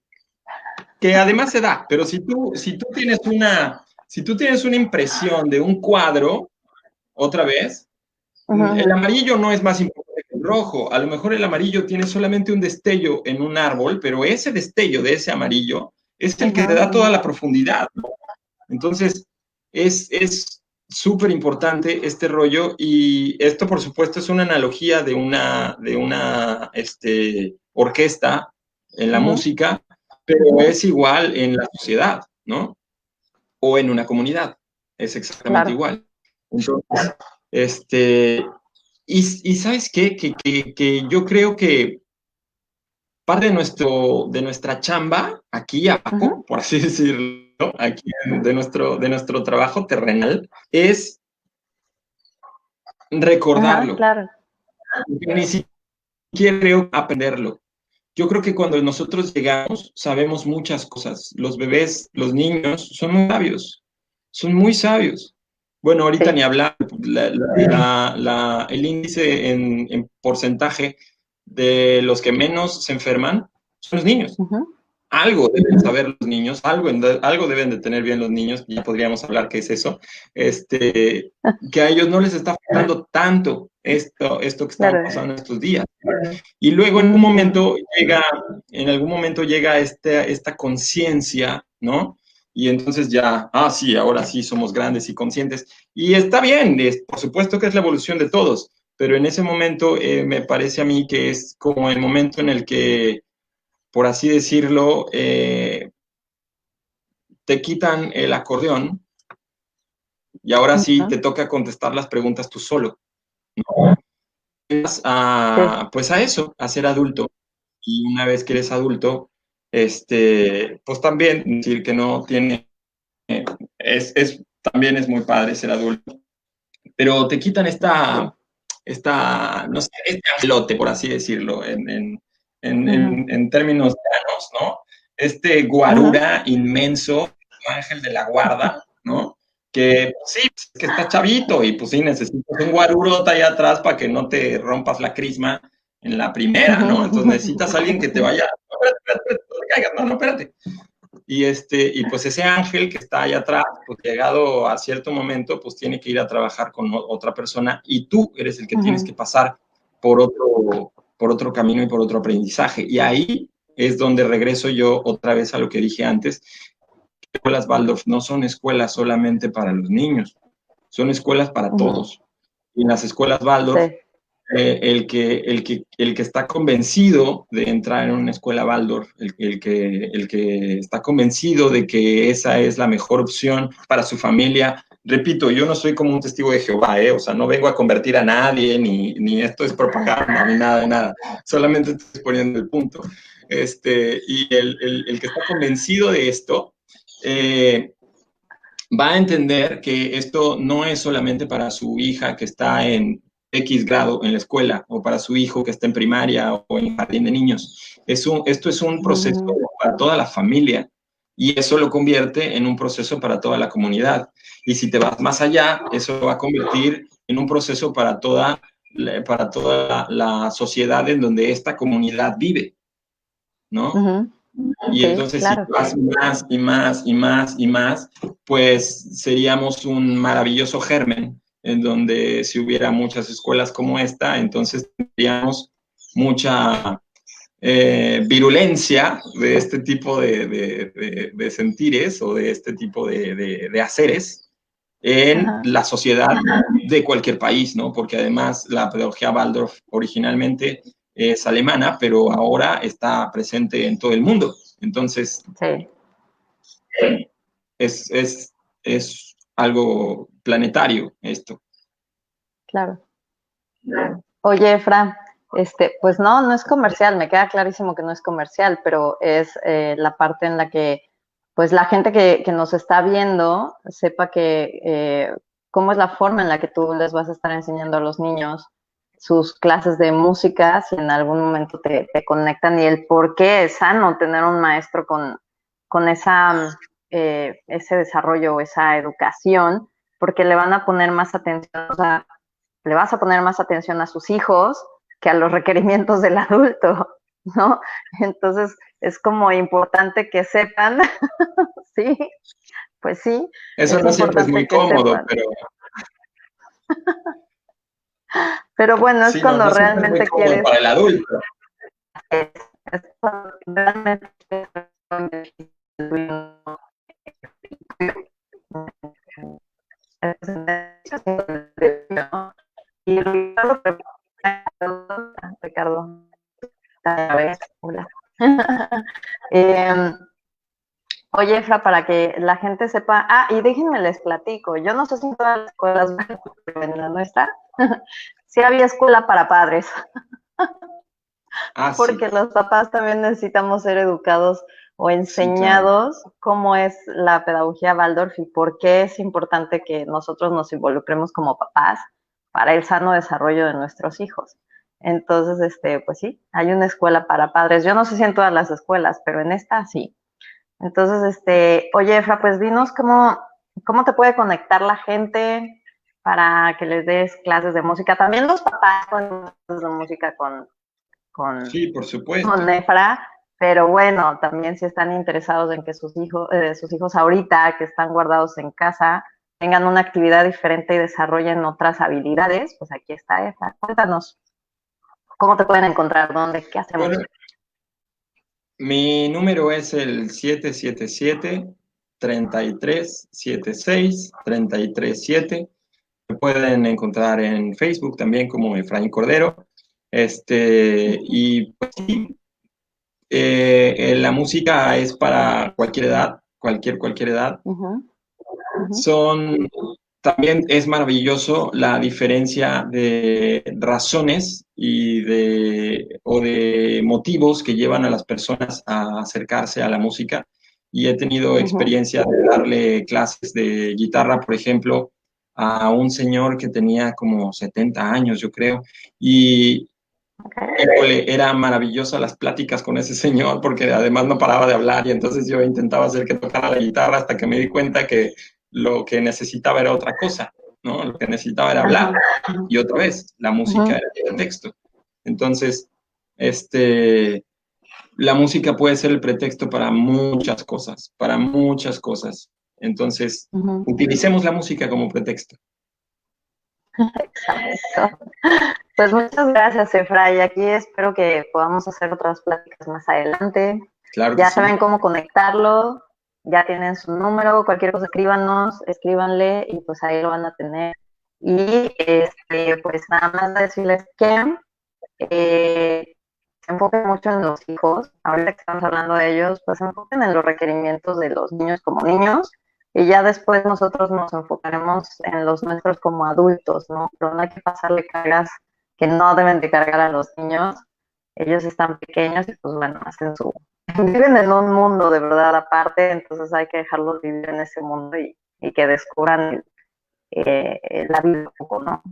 que además se da, pero si tú tienes una impresión de un cuadro, otra vez, el Uh-huh. amarillo no es más importante que el rojo. A lo mejor el amarillo tiene solamente un destello en un árbol, pero ese destello de ese amarillo es el que te da toda la profundidad, ¿no? Entonces, es súper importante este rollo y esto, por supuesto, es una analogía de una orquesta en la Uh-huh. música, pero es igual en la sociedad, ¿no? O en una comunidad. Es exactamente Claro. igual. Entonces, este, y ¿sabes qué? Que yo creo que parte de nuestra chamba aquí Uh-huh. abajo, por así decirlo, aquí de nuestro trabajo terrenal, es Ajá, recordarlo. claro. Ni siquiera creo aprenderlo. Yo creo que cuando nosotros llegamos sabemos muchas cosas. Los bebés, los niños son muy sabios, son muy sabios. Bueno, ahorita Sí. ni hablar, el índice en porcentaje de los que menos se enferman son los niños. Ujú. Algo deben saber los niños, algo deben de tener bien los niños, ya podríamos hablar qué es eso, que a ellos no les está afectando tanto esto que estamos Claro. pasando estos días. Y luego Ujú. en algún momento llega esta conciencia, ¿no? Y entonces ya, sí, ahora sí somos grandes y conscientes. Y está bien, por supuesto que es la evolución de todos, pero en ese momento me parece a mí que es como el momento en el que, por así decirlo, te quitan el acordeón y ahora sí Ujú. te toca contestar las preguntas tú solo. Sí. Pues a eso, a ser adulto. Y una vez que eres adulto, pues también decir que no tiene, también es muy padre ser adulto, pero te quitan Sí. no sé, este angelote, por así decirlo, Ujú. en términos llanos, ¿no? Este Ujú. guarura inmenso, ángel de la guarda, ¿no? Que pues sí, pues, que está chavito y pues sí necesitas un guarurota ahí atrás para que no te rompas la crisma en la primera, ¿no? Entonces necesitas a alguien que te vaya, no, espérate, no te caigas, no, espérate. Y pues ese ángel que está allá atrás, pues llegado a cierto momento, pues tiene que ir a trabajar con otra persona y tú eres el que tienes que Ujú. pasar por otro camino y por otro aprendizaje. Y ahí es donde regreso yo otra vez a lo que dije antes. Escuelas Waldorf no son escuelas solamente para los niños, son escuelas para Ujú. todos. Y en las escuelas Waldorf Sí. el que está convencido de entrar en una escuela Waldorf, el que está convencido de que esa es la mejor opción para su familia, repito, yo no soy como un testigo de Jehová, o sea, no vengo a convertir a nadie, ni esto es propaganda, ni nada de nada, solamente estoy poniendo el punto. Y el que está convencido de esto, va a entender que esto no es solamente para su hija que está en X grado en la escuela o para su hijo que está en primaria o en jardín de niños. Esto es un proceso Ujú. para toda la familia y eso lo convierte en un proceso para toda la comunidad. Y si te vas más allá, eso lo va a convertir en un proceso para toda la sociedad en donde esta comunidad vive, ¿no? Ujú. Y Sí, entonces si claro. vas más y más y más y más, pues seríamos un maravilloso germen en donde si hubiera muchas escuelas como esta, entonces tendríamos mucha virulencia de este tipo de sentires o de este tipo de haceres en Ajá. la sociedad de cualquier país, ¿no? Porque además la pedagogía Waldorf originalmente es alemana, pero ahora está presente en todo el mundo. Entonces, Sí, es, es, es algo planetario esto. claro. Oye, Fran, pues no, no es comercial, me queda clarísimo que no es comercial, pero es la parte en la que, pues la gente que nos está viendo sepa que cómo es la forma en la que tú les vas a estar enseñando a los niños sus clases de música, si en algún momento te conectan y el por qué es sano tener un maestro con ese desarrollo o esa educación, porque le van a poner más atención, o sea, le vas a poner más atención a sus hijos que a los requerimientos del adulto, ¿no? Entonces es como importante que sepan, sí, pues sí, Eso es no siempre es muy importante que cómodo, sepan. Pero bueno, es sí, no, cuando no siempre es muy realmente cómodo quieres, para el adulto. es cuando realmente quieres ¿no? Y Ricardo, a ver, hola. eh, Oye, Efra, para que la gente sepa, y déjenme les platico, yo no sé si en todas las escuelas, pero en la nuestra, sí había escuela para padres, Ah, sí, porque los papás también necesitamos ser educados o sí, claro. enseñados cómo es la pedagogía Waldorf y por qué es importante que nosotros nos involucremos como papás para el sano desarrollo de nuestros hijos. Entonces, pues sí, hay una escuela para padres. Yo no sé si en todas las escuelas, pero en esta sí. Entonces, oye, Efra, pues dinos cómo te puede conectar la gente para que les des clases de música. También los papás con clases de música con, Sí, por con supuesto. Efra, pero bueno, también si están interesados en que sus hijos ahorita que están guardados en casa tengan una actividad diferente y desarrollen otras habilidades, pues aquí está Efra. Cuéntanos, ¿cómo te pueden encontrar? ¿Dónde? ¿Qué hacemos? Bueno, mi número es el 777-3376-337. Me pueden encontrar en Facebook también como Efraín Cordero. Y pues sí, la música es para cualquier edad, cualquier edad. Uh-huh, uh-huh. También es maravilloso la diferencia de razones o de motivos que llevan a las personas a acercarse a la música. Y he tenido Uh-huh. experiencia de darle clases de guitarra, por ejemplo, a un señor que tenía como 70 años, yo creo. Y Okay. era maravillosa las pláticas con ese señor porque además no paraba de hablar y entonces yo intentaba hacer que tocara la guitarra hasta que me di cuenta que lo que necesitaba era otra cosa, ¿no? Lo que necesitaba era hablar. Uh-huh. Y otra vez, la música Uh-huh. era el pretexto. Entonces, la música puede ser el pretexto para muchas cosas, para muchas cosas. Entonces, Uh-huh. utilicemos la música como pretexto. Exacto. Pues muchas gracias, Efra, y aquí espero que podamos hacer otras pláticas más adelante. Claro que Ya sí. saben cómo conectarlo, ya tienen su número, cualquier cosa escríbanle y pues ahí lo van a tener. Y pues nada más decirles que se enfoquen mucho en los hijos. Ahorita que estamos hablando de ellos, pues se enfoquen en los requerimientos de los niños como niños y ya después nosotros nos enfocaremos en los nuestros como adultos, ¿no? Pero no hay que pasarle cargas que no deben de cargar a los niños. Ellos están pequeños y pues bueno, viven en un mundo de verdad aparte, entonces hay que dejarlos vivir en ese mundo y que descubran la vida un poco, ¿no?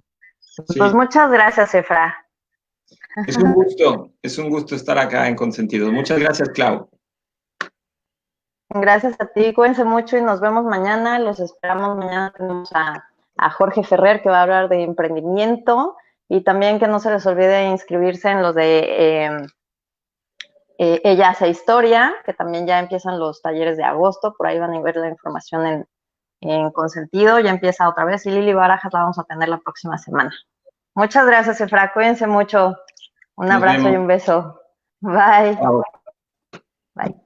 Pues Sí, muchas gracias, Efra. es un gusto estar acá en Consentidos. Muchas gracias, Clau. Gracias a ti, cuídense mucho y nos vemos mañana. Los esperamos mañana. Tenemos a Jorge Ferrer que va a hablar de emprendimiento y también que no se les olvide inscribirse en los de Ella hace historia, que también ya empiezan los talleres de agosto. Por ahí van a ver la información en Consentido. Ya empieza otra vez y Lili Barajas la vamos a tener la próxima semana. Muchas gracias, Efra. Cuídense mucho. Un Nos abrazo y vemos. un beso. Bye. Chao. Bye.